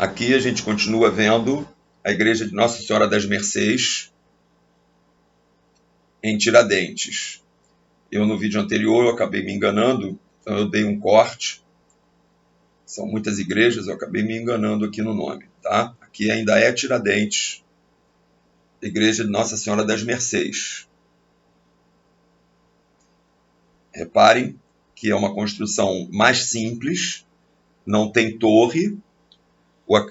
Aqui a gente continua vendo a igreja de Nossa Senhora das Mercês em Tiradentes. Eu no vídeo anterior eu acabei me enganando, então eu dei um corte. São muitas igrejas, eu acabei me enganando aqui no nome, tá? Aqui ainda é Tiradentes, igreja de Nossa Senhora das Mercês. Reparem que é uma construção mais simples, não tem torre,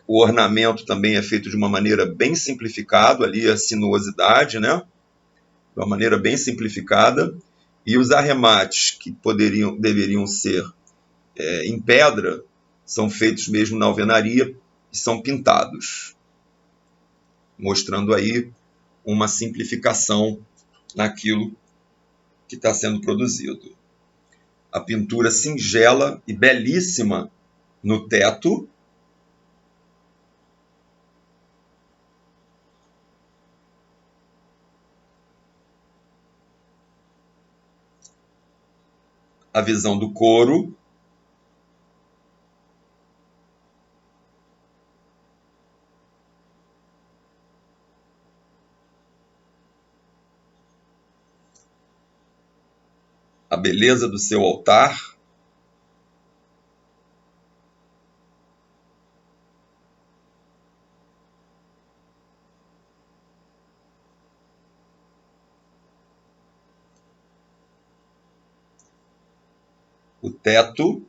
o ornamento também é feito de uma maneira bem simplificada, ali a sinuosidade, né? De uma maneira bem simplificada, e os arremates que deveriam ser em pedra são feitos mesmo na alvenaria e são pintados, mostrando aí uma simplificação naquilo que está sendo produzido. A pintura singela e belíssima no teto, a visão do coro, a beleza do seu altar, o teto,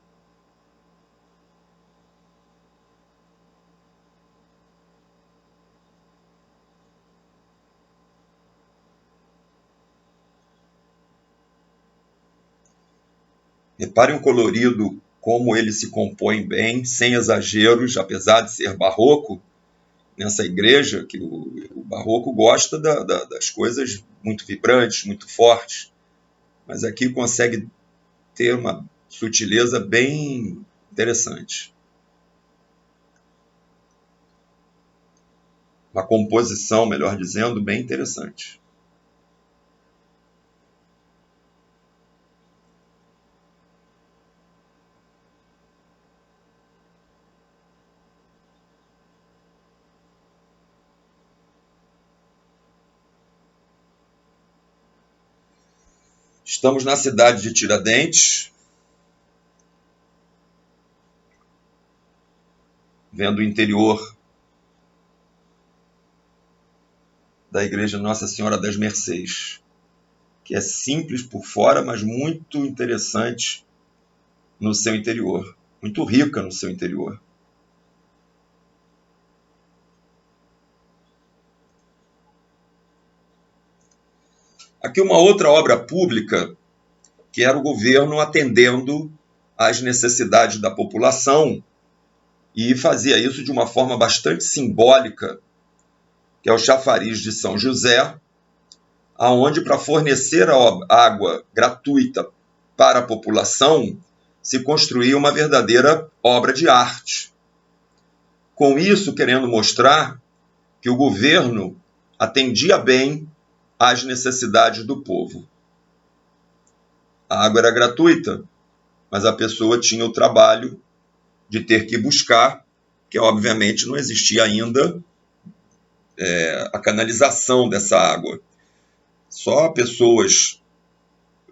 reparem o colorido, como ele se compõe bem, sem exageros, apesar de ser barroco, nessa igreja, que o barroco gosta das coisas muito vibrantes, muito fortes, mas aqui consegue ter uma sutileza bem interessante. Uma composição, melhor dizendo, bem interessante. Estamos na cidade de Tiradentes, vendo o interior da igreja Nossa Senhora das Mercês, que é simples por fora, mas muito interessante no seu interior, muito rica no seu interior. Aqui uma outra obra pública, que era o governo atendendo às necessidades da população, e fazia isso de uma forma bastante simbólica, que é o chafariz de São José, aonde para fornecer a água gratuita para a população se construía uma verdadeira obra de arte. Com isso, querendo mostrar que o governo atendia bem às necessidades do povo. A água era gratuita, mas a pessoa tinha o trabalho de ter que buscar, que obviamente não existia ainda a canalização dessa água. Só pessoas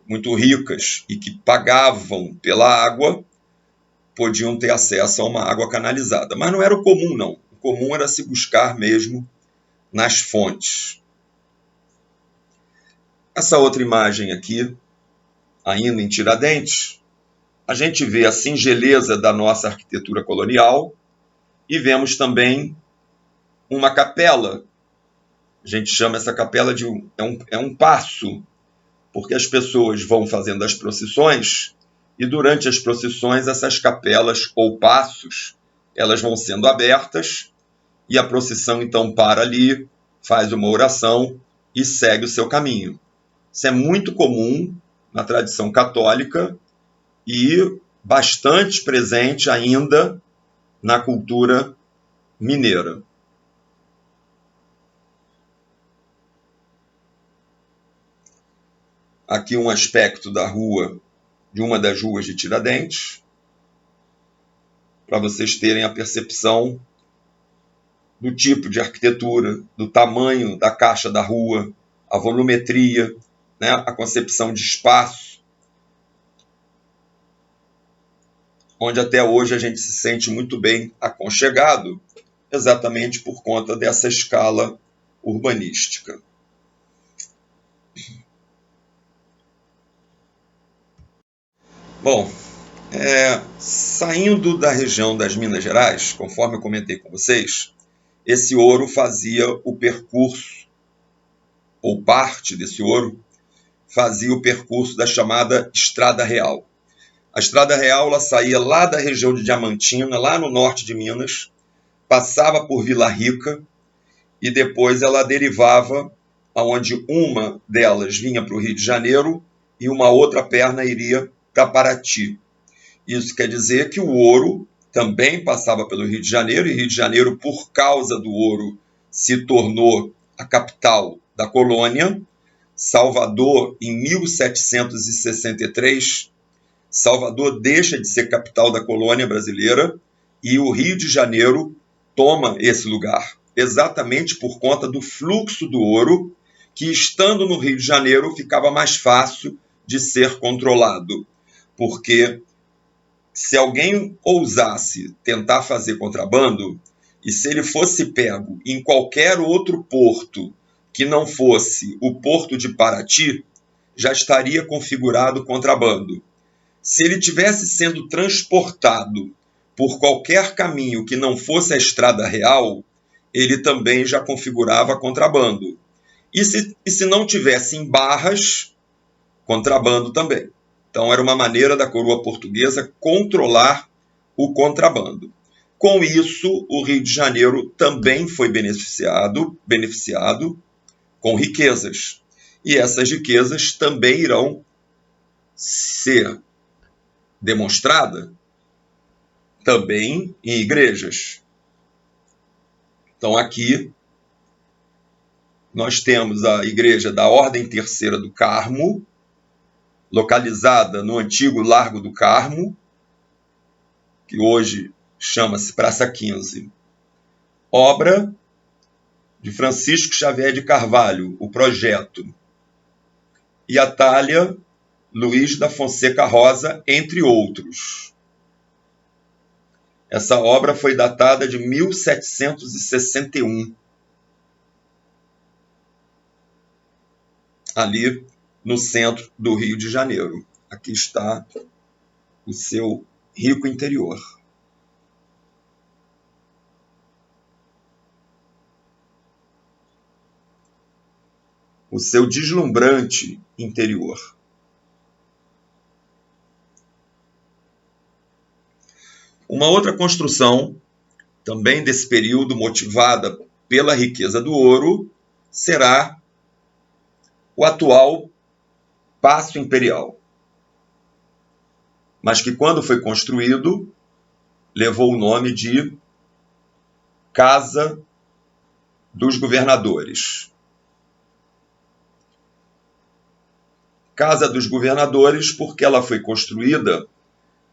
muito ricas e que pagavam pela água podiam ter acesso a uma água canalizada. Mas não era o comum, não. O comum era se buscar mesmo nas fontes. Essa outra imagem aqui, ainda em Tiradentes, a gente vê a singeleza da nossa arquitetura colonial e vemos também uma capela. A gente chama essa capela de um passo, porque as pessoas vão fazendo as procissões e durante as procissões essas capelas ou passos, elas vão sendo abertas e a procissão então para ali, faz uma oração e segue o seu caminho. Isso é muito comum na tradição católica e bastante presente ainda na cultura mineira. Aqui um aspecto da rua, de uma das ruas de Tiradentes, para vocês terem a percepção do tipo de arquitetura, do tamanho da caixa da rua, a volumetria, né, a concepção de espaço, onde até hoje a gente se sente muito bem aconchegado, exatamente por conta dessa escala urbanística. Bom, saindo da região das Minas Gerais, conforme eu comentei com vocês, esse ouro fazia o percurso, ou parte desse ouro, fazia o percurso da chamada Estrada Real. A Estrada Real ela saía lá da região de Diamantina, lá no norte de Minas, passava por Vila Rica e depois ela derivava, onde uma delas vinha para o Rio de Janeiro e uma outra perna iria para Paraty. Isso quer dizer que o ouro também passava pelo Rio de Janeiro, e Rio de Janeiro, por causa do ouro, se tornou a capital da colônia. Salvador, em 1763, Salvador deixa de ser capital da colônia brasileira e o Rio de Janeiro toma esse lugar, exatamente por conta do fluxo do ouro, que estando no Rio de Janeiro ficava mais fácil de ser controlado, porque se alguém ousasse tentar fazer contrabando, e se ele fosse pego em qualquer outro porto que não fosse o porto de Paraty, já estaria configurado contrabando. Se ele tivesse sendo transportado por qualquer caminho que não fosse a Estrada Real, ele também já configurava contrabando. E se não tivesse em Barras, contrabando também. Então era uma maneira da coroa portuguesa controlar o contrabando. Com isso, o Rio de Janeiro também foi beneficiado com riquezas. E essas riquezas também irão ser demonstradas também em igrejas. Então aqui nós temos a igreja da Ordem Terceira do Carmo, localizada no antigo Largo do Carmo, que hoje chama-se Praça 15. Obra de Francisco Xavier de Carvalho, o projeto. E Atalha Luiz da Fonseca Rosa, entre outros. Essa obra foi datada de 1761. Ali no centro do Rio de Janeiro. Aqui está o seu rico interior. O seu deslumbrante interior. Uma outra construção, também desse período, motivada pela riqueza do ouro, será o atual Paço Imperial, mas que, quando foi construído, levou o nome de Casa dos Governadores. Casa dos Governadores, porque ela foi construída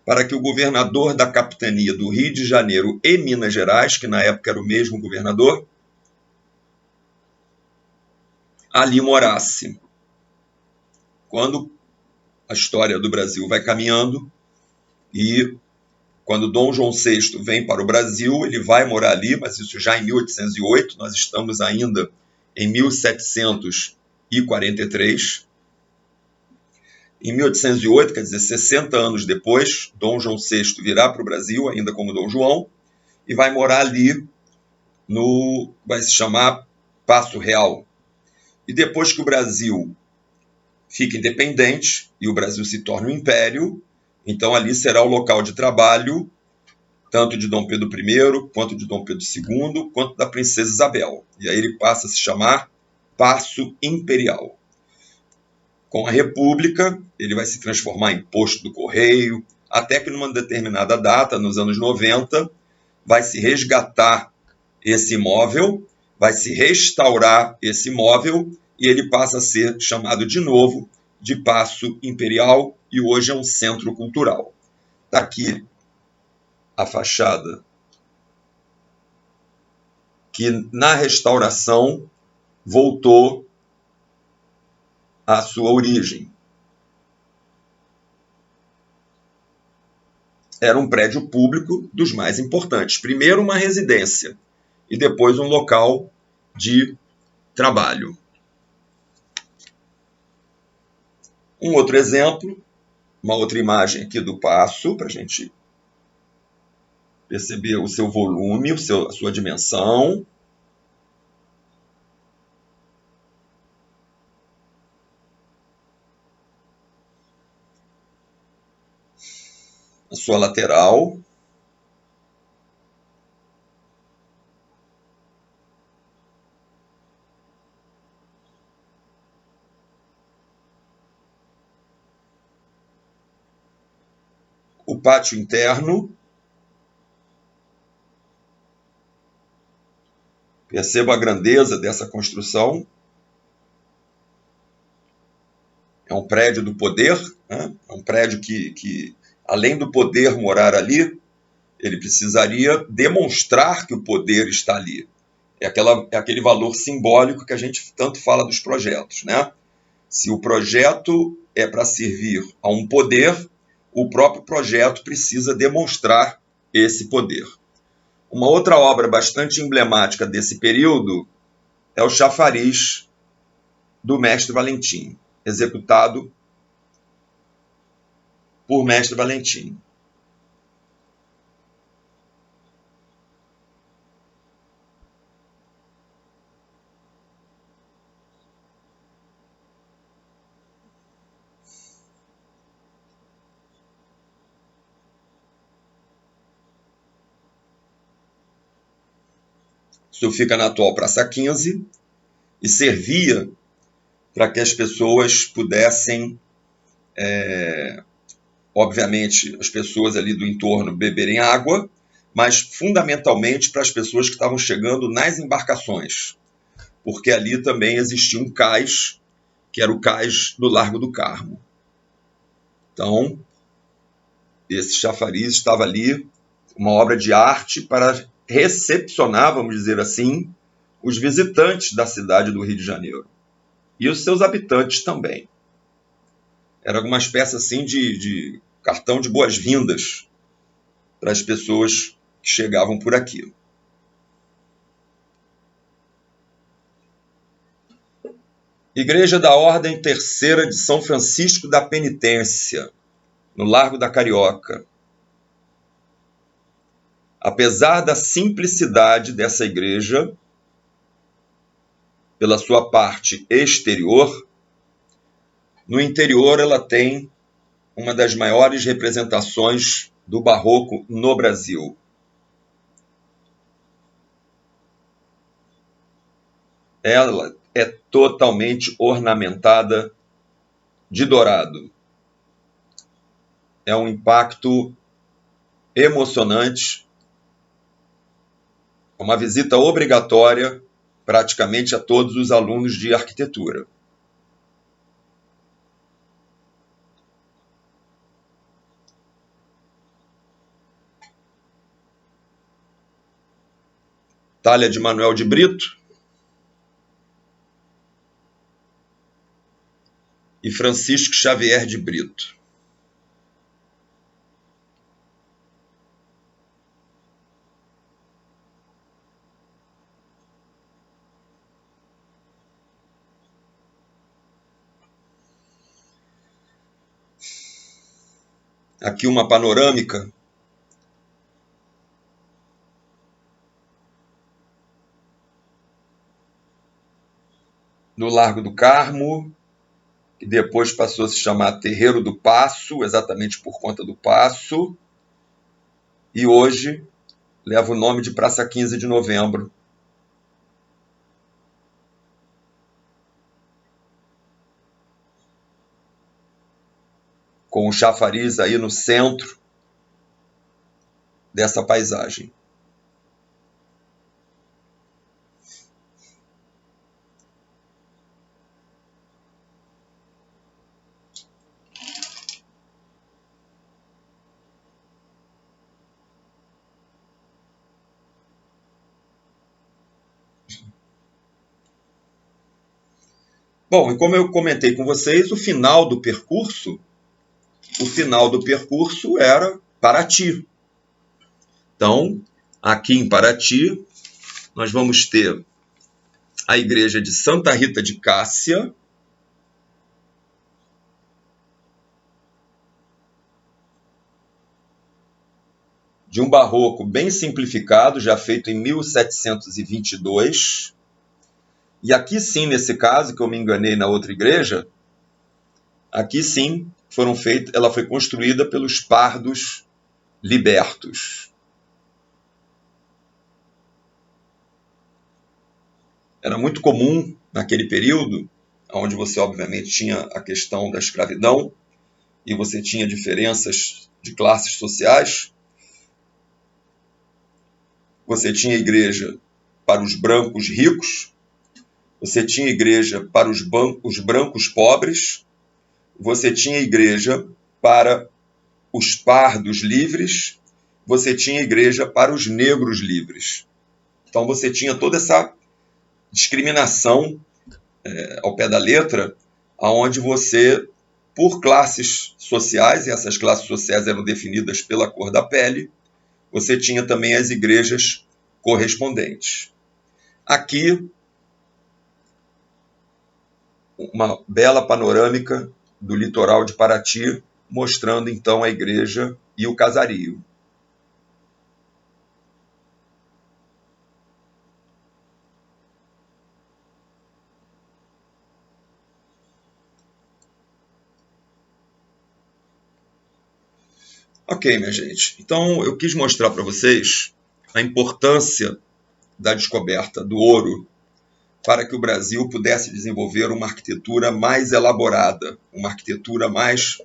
para que o governador da capitania do Rio de Janeiro e Minas Gerais, que na época era o mesmo governador, ali morasse. Quando a história do Brasil vai caminhando e quando Dom João VI vem para o Brasil, ele vai morar ali, mas isso já em 1808, nós estamos ainda em 1743. Em 1808, quer dizer, 60 anos depois, Dom João VI virá para o Brasil, ainda como Dom João, e vai morar ali vai se chamar Paço Real. E depois que o Brasil fica independente e o Brasil se torna um império, então ali será o local de trabalho tanto de Dom Pedro I, quanto de Dom Pedro II, quanto da Princesa Isabel. E aí ele passa a se chamar Paço Imperial. Com a República, ele vai se transformar em posto do Correio, até que numa determinada data, nos anos 90, vai se resgatar esse imóvel, vai se restaurar esse imóvel e ele passa a ser chamado de novo de Paço Imperial e hoje é um centro cultural. Está aqui a fachada que na restauração voltou à sua origem. Era um prédio público dos mais importantes. Primeiro uma residência e depois um local de trabalho. Um outro exemplo, uma outra imagem aqui do Paço, para a gente perceber o seu volume, a sua dimensão. A sua lateral. O pátio interno. Perceba a grandeza dessa construção. É um prédio do poder, né? É um prédio que, além do poder morar ali, ele precisaria demonstrar que o poder está ali. É aquele valor simbólico que a gente tanto fala dos projetos, né? Se o projeto é para servir a um poder, o próprio projeto precisa demonstrar esse poder. Uma outra obra bastante emblemática desse período é o chafariz do Mestre Valentim, executado por Mestre Valentim. Isso fica na atual Praça 15 e servia para que as pessoas pudessem, obviamente, as pessoas ali do entorno beberem água, mas fundamentalmente para as pessoas que estavam chegando nas embarcações, porque ali também existia um cais, que era o cais do Largo do Carmo. Então, esse chafariz estava ali, uma obra de arte para recepcionar, vamos dizer assim, os visitantes da cidade do Rio de Janeiro. E os seus habitantes também. Era uma espécie assim de cartão de boas-vindas para as pessoas que chegavam por aqui. Igreja da Ordem Terceira de São Francisco da Penitência, no Largo da Carioca. Apesar da simplicidade dessa igreja, pela sua parte exterior, no interior ela tem uma das maiores representações do barroco no Brasil. Ela é totalmente ornamentada de dourado. É um impacto emocionante, uma visita obrigatória praticamente a todos os alunos de arquitetura. Talha de Manuel de Brito e Francisco Xavier de Brito. Aqui uma panorâmica no Largo do Carmo, que depois passou a se chamar Terreiro do Paço, exatamente por conta do Paço, e hoje leva o nome de Praça 15 de Novembro. Com o chafariz aí no centro dessa paisagem. Bom, e como eu comentei com vocês, o final do percurso era Paraty. Então, aqui em Paraty, nós vamos ter a igreja de Santa Rita de Cássia, de um barroco bem simplificado, já feito em 1722. E aqui sim, nesse caso, que eu me enganei na outra igreja, aqui sim ela foi construída pelos pardos libertos. Era muito comum naquele período, onde você obviamente tinha a questão da escravidão e você tinha diferenças de classes sociais. Você tinha igreja para os brancos ricos, você tinha igreja para os brancos pobres, você tinha igreja para os pardos livres, você tinha igreja para os negros livres. Então você tinha toda essa discriminação ao pé da letra, onde você, por classes sociais, e essas classes sociais eram definidas pela cor da pele, você tinha também as igrejas correspondentes. Aqui, uma bela panorâmica do litoral de Paraty, mostrando então a igreja e o casario. Ok, minha gente. Então, eu quis mostrar para vocês a importância da descoberta do ouro para que o Brasil pudesse desenvolver uma arquitetura mais elaborada, uma arquitetura mais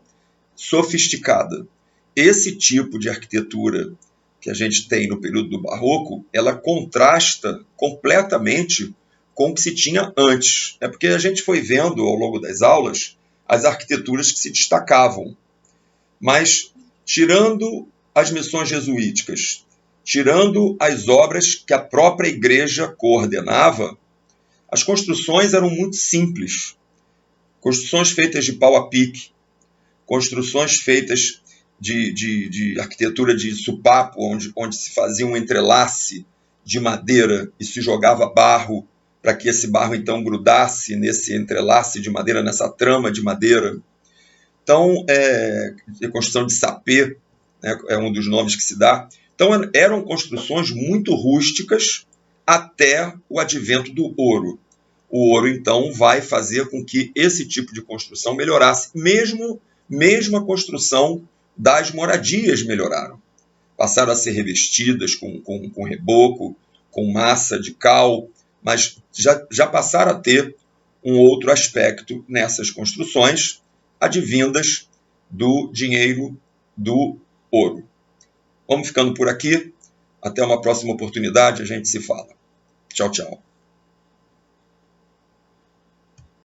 sofisticada. Esse tipo de arquitetura que a gente tem no período do Barroco, ela contrasta completamente com o que se tinha antes. É porque a gente foi vendo ao longo das aulas as arquiteturas que se destacavam. Mas, tirando as missões jesuíticas, tirando as obras que a própria igreja coordenava, as construções eram muito simples. Construções feitas de pau a pique, construções feitas de arquitetura de supapo, onde se fazia um entrelace de madeira e se jogava barro para que esse barro então grudasse nesse entrelace de madeira, nessa trama de madeira. Então, construção de sapê, né, é um dos nomes que se dá. Então, eram construções muito rústicas até o advento do ouro. O ouro, então, vai fazer com que esse tipo de construção melhorasse. Mesmo a construção das moradias melhoraram. Passaram a ser revestidas com reboco, com massa de cal, mas já passaram a ter um outro aspecto nessas construções, advindas do dinheiro do ouro. Vamos ficando por aqui. Até uma próxima oportunidade, a gente se fala. Tchau, tchau.